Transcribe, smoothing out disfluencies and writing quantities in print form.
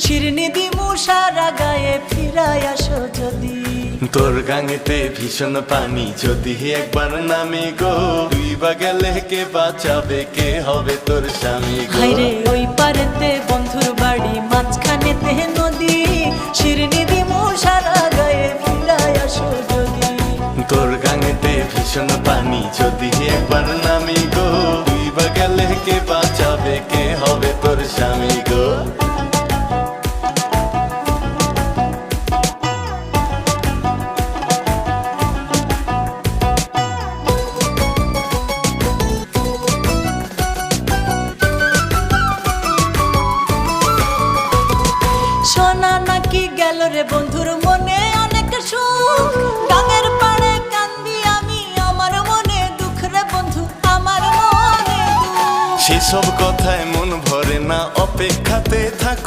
শিরনি দিমু সারা গায়ে ফিরাই আসো যদি। তোর গাঙেতে ভীষণ পানি যদি একবার নামি গো, তুই বা গেলে কে বাঁচাবে, কে হবে তোর স্বামী গো? হায়রে ওই পারেতে বন্ধুর বাড়ি, মাঝখানেতে নদী, শিরনি দিমু সারা গায়ে ফিরাই আসো যদি। তোর গাঙেতে ভীষণ পানি যদি একবার নামি গো, তুই বা গেলে কে বাঁচাবে, কে হবে তোর স্বামী গো? সোনা নাকি গেল রে বন্ধুর মনে অনেক সুখ, গাঙের পাড়ে কান্দি আমি, আমার মনে দুঃখ রে বন্ধু, আমার মনে দুঃখ। সেসব কথায় মন ভরে না, অপেক্ষাতে থাক